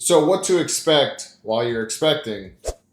So what to expect while you're expecting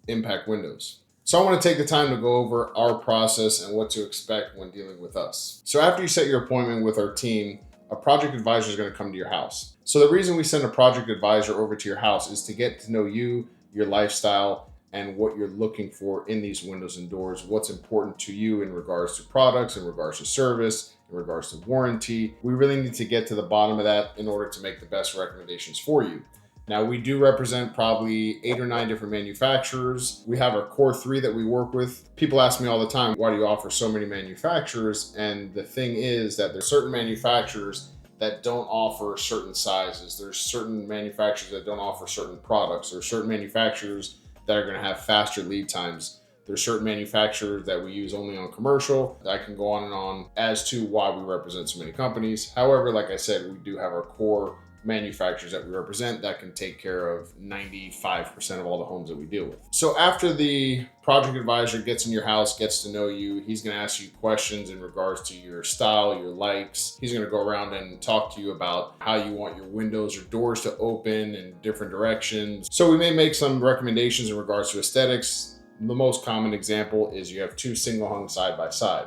impact windows. So I want to take the time to go over our process and what to expect when dealing with us. So after you set your appointment with our team, a project advisor is going to come to your house. So the reason we send a project advisor over to your house is to get to know you, your lifestyle, and what you're looking for in these windows and doors, what's important to you in regards to products, in regards to service, in regards to warranty. We really need to get to the bottom of that in order to make the best recommendations for you. Now, we do represent probably 8 or 9 different manufacturers. We have our core 3 that we work with. People ask me all the time, why do you offer so many manufacturers? And the thing is that there's certain manufacturers that don't offer certain sizes. There's certain manufacturers that don't offer certain products. There's certain manufacturers that are going to have faster lead times. There's certain manufacturers that we use only on commercial. I can go on and on as to why we represent so many companies. However, like I said, we do have our core manufacturers that we represent that can take care of 95% of all the homes that we deal with. So after the project advisor gets in your house, gets to know you, he's going to ask you questions in regards to your style, your likes. He's going to go around and talk to you about how you want your windows or doors to open in different directions. So we may make some recommendations in regards to aesthetics. The most common example is you have 2 single hung side by side.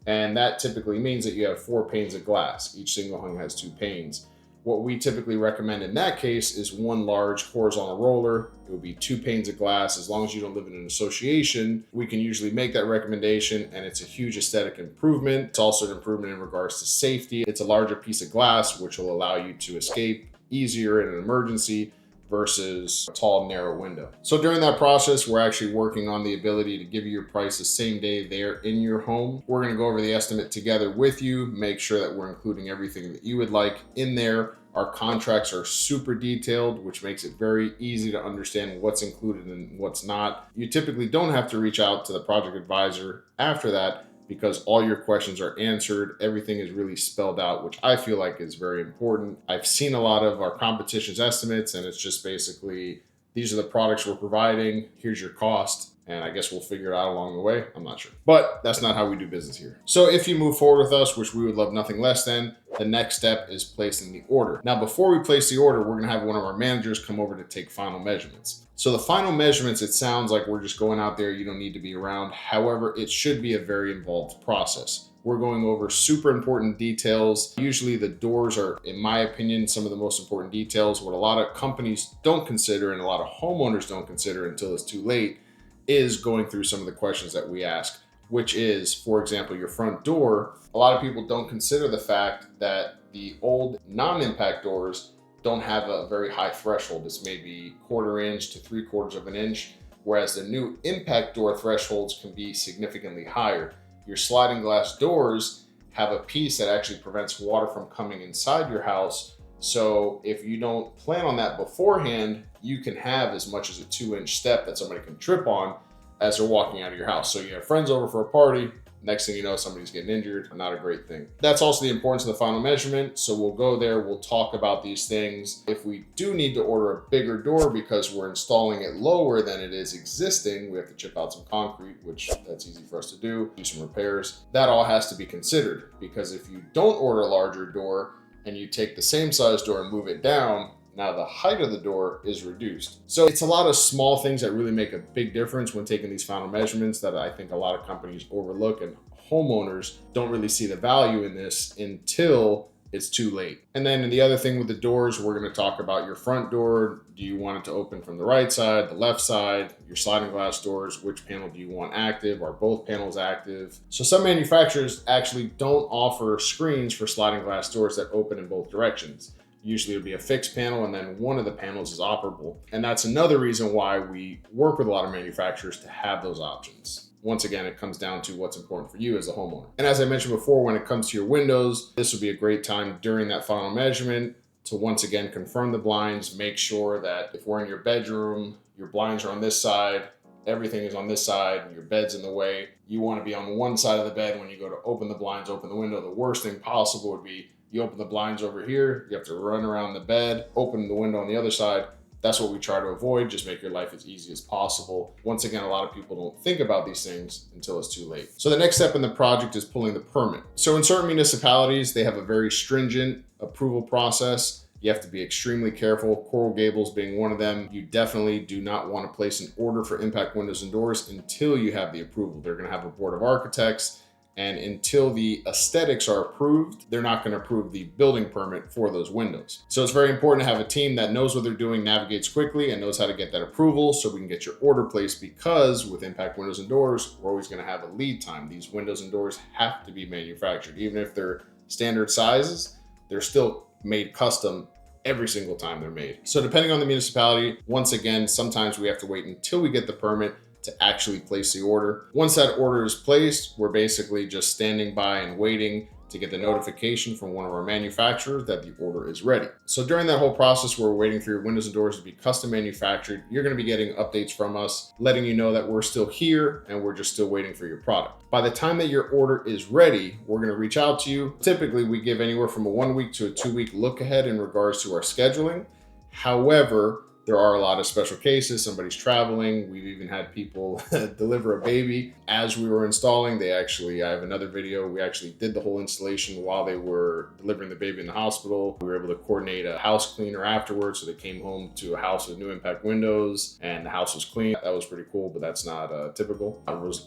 And that typically means that you have 4 panes of glass. Each single hung has 2 panes. What we typically recommend in that case is 1 large horizontal roller. It would be 2 panes of glass. As long as you don't live in an association, we can usually make that recommendation, and it's a huge aesthetic improvement. It's also an improvement in regards to safety. It's a larger piece of glass, which will allow you to escape easier in an emergency versus a tall, narrow window. So during that process, we're actually working on the ability to give you your price the same day there in your home. We're going to go over the estimate together with you, make sure that we're including everything that you would like in there. Our contracts are super detailed, which makes it very easy to understand what's included and what's not. You typically don't have to reach out to the project advisor after that, because all your questions are answered. Everything is really spelled out, which I feel like is very important. I've seen a lot of our competition's estimates, and it's just basically, these are the products we're providing, here's your cost, and I guess we'll figure it out along the way. I'm not sure. But that's not how we do business here. So if you move forward with us, which we would love nothing less than, the next step is placing the order. Now, before we place the order, we're gonna have one of our managers come over to take final measurements. So the final measurements, it sounds like we're just going out there, you don't need to be around. However, it should be a very involved process. We're going over super important details. Usually the doors are, in my opinion, some of the most important details. What a lot of companies don't consider and a lot of homeowners don't consider until it's too late is going through some of the questions that we ask, which is, for example, your front door. A lot of people don't consider the fact that the old non-impact doors don't have a very high threshold. This may be 1/4 inch to 3/4 of an inch, whereas the new impact door thresholds can be significantly higher. Your sliding glass doors have a piece that actually prevents water from coming inside your house. So if you don't plan on that beforehand, you can have as much as a 2-inch step that somebody can trip on as they're walking out of your house. So you have friends over for a party, next thing you know, somebody's getting injured. Not a great thing. That's also the importance of the final measurement. So we'll go there, we'll talk about these things. If we do need to order a bigger door because we're installing it lower than it is existing, we have to chip out some concrete, which that's easy for us to do some repairs. That all has to be considered, because if you don't order a larger door and you take the same size door and move it down, now the height of the door is reduced. So it's a lot of small things that really make a big difference when taking these final measurements that I think a lot of companies overlook, and homeowners don't really see the value in this until it's too late. And then the other thing with the doors, we're going to talk about your front door. Do you want it to open from the right side, the left side? Your sliding glass doors, which panel do you want active? Are both panels active? So some manufacturers actually don't offer screens for sliding glass doors that open in both directions. Usually it would be a fixed panel and then one of the panels is operable. And that's another reason why we work with a lot of manufacturers to have those options. Once again, it comes down to what's important for you as a homeowner. And as I mentioned before, when it comes to your windows, this would be a great time during that final measurement to once again confirm the blinds. Make sure that if we're in your bedroom, your blinds are on this side, everything is on this side, and your bed's in the way. You want to be on one side of the bed when you go to open the blinds, open the window. The worst thing possible would be you open the blinds over here, you have to run around the bed, open the window on the other side. That's what we try to avoid. Just make your life as easy as possible. Once again, a lot of people don't think about these things until it's too late. So the next step in the project is pulling the permit. So in certain municipalities, they have a very stringent approval process. You have to be extremely careful, Coral Gables being one of them. You definitely do not want to place an order for impact windows and doors until you have the approval. They're going to have a board of architects, and until the aesthetics are approved, they're not going to approve the building permit for those windows. So it's very important to have a team that knows what they're doing, navigates quickly, and knows how to get that approval so we can get your order placed, because with impact windows and doors, we're always going to have a lead time. These windows and doors have to be manufactured. Even if they're standard sizes, they're still made custom every single time they're made. So depending on the municipality, once again, sometimes we have to wait until we get the permit to actually place the order. Once that order is placed, we're basically just standing by and waiting to get the notification from one of our manufacturers that the order is ready. So during that whole process, we're waiting for your windows and doors to be custom manufactured. You're going to be getting updates from us, letting you know that we're still here and we're just still waiting for your product. By the time that your order is ready, we're going to reach out to you. Typically, we give anywhere from a 1 week to a 2 week look ahead in regards to our scheduling. However, there are a lot of special cases. Somebody's traveling. We've even had people deliver a baby as we were installing. I have another video. We actually did the whole installation while they were delivering the baby in the hospital. We were able to coordinate a house cleaner afterwards. So they came home to a house with new impact windows and the house was clean. That was pretty cool, but that's not typical.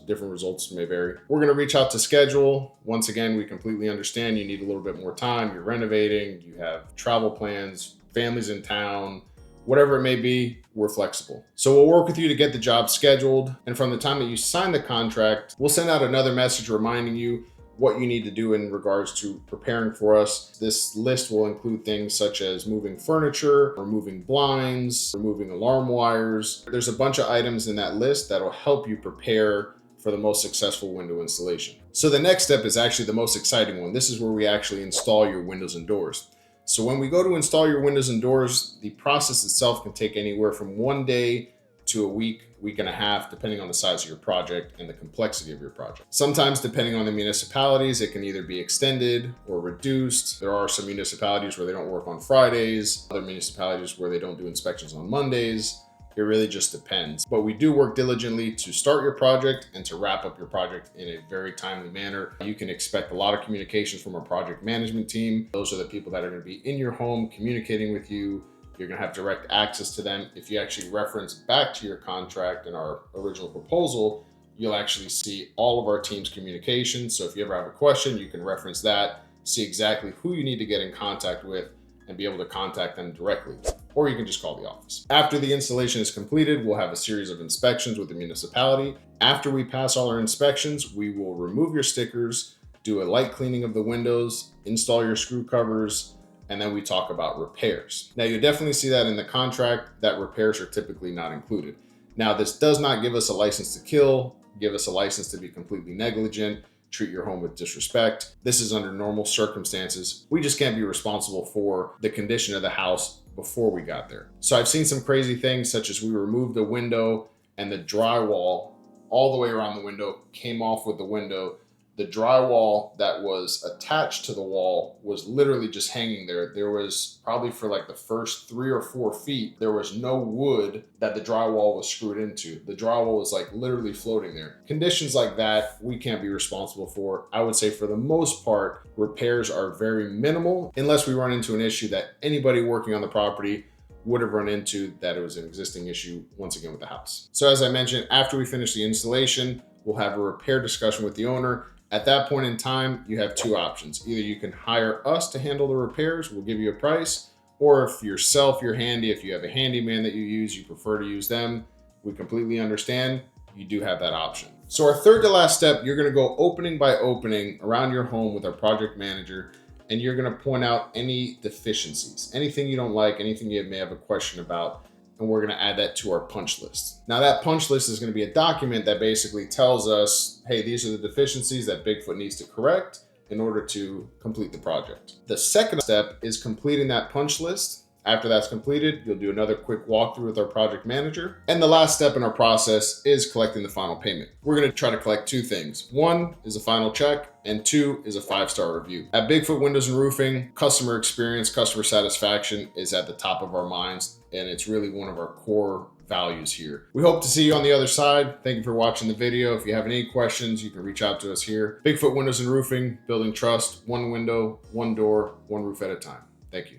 Different results may vary. We're going to reach out to schedule. Once again, we completely understand you need a little bit more time. You're renovating, you have travel plans, families in town, whatever it may be, we're flexible. So we'll work with you to get the job scheduled. And from the time that you sign the contract, we'll send out another message reminding you what you need to do in regards to preparing for us. This list will include things such as moving furniture, removing blinds, removing alarm wires. There's a bunch of items in that list that will help you prepare for the most successful window installation. So the next step is actually the most exciting one. This is where we actually install your windows and doors. So when we go to install your windows and doors, the process itself can take anywhere from 1 day to a week, week and a half, depending on the size of your project and the complexity of your project. Sometimes, depending on the municipalities, it can either be extended or reduced. There are some municipalities where they don't work on Fridays, other municipalities where they don't do inspections on Mondays. It really just depends. But we do work diligently to start your project and to wrap up your project in a very timely manner. You can expect a lot of communications from our project management team. Those are the people that are going to be in your home communicating with you. You're going to have direct access to them. If you actually reference back to your contract in our original proposal, you'll actually see all of our team's communications. So if you ever have a question, you can reference that, see exactly who you need to get in contact with, and be able to contact them directly. Or you can just call the office. After the installation is completed, we'll have a series of inspections with the municipality. After we pass all our inspections, we will remove your stickers, do a light cleaning of the windows, install your screw covers, and then we talk about repairs. Now, you'll definitely see that in the contract that repairs are typically not included. Now, this does not give us a license to kill, give us a license to be completely negligent, treat your home with disrespect. This is under normal circumstances. We just can't be responsible for the condition of the house before we got there. So I've seen some crazy things, such as we removed a window and the drywall all the way around the window came off with the window. The drywall that was attached to the wall was literally just hanging there. There was probably for like the first 3 or 4 feet, there was no wood that the drywall was screwed into. The drywall was like literally floating there. Conditions like that, we can't be responsible for. I would say for the most part, repairs are very minimal unless we run into an issue that anybody working on the property would have run into, that it was an existing issue once again with the house. So as I mentioned, after we finish the installation, we'll have a repair discussion with the owner. At that point in time, you have 2 options. Either you can hire us to handle the repairs, we'll give you a price, or if you're handy, if you have a handyman that you use, you prefer to use them, we completely understand, you do have that option. So our third to last step, you're gonna go opening by opening around your home with our project manager, and you're gonna point out any deficiencies, anything you don't like, anything you may have a question about, and we're gonna add that to our punch list. Now that punch list is gonna be a document that basically tells us, hey, these are the deficiencies that Bigfoot needs to correct in order to complete the project. The second step is completing that punch list. After that's completed, you'll do another quick walkthrough with our project manager. And the last step in our process is collecting the final payment. We're gonna try to collect 2 things. 1 is a final check, and 2 is a 5-star review. At Bigfoot Windows and Roofing, customer experience, customer satisfaction is at the top of our minds, and it's really one of our core values here. We hope to see you on the other side. Thank you for watching the video. If you have any questions, you can reach out to us here. Bigfoot Windows and Roofing, building trust, 1 window, 1 door, 1 roof at a time. Thank you.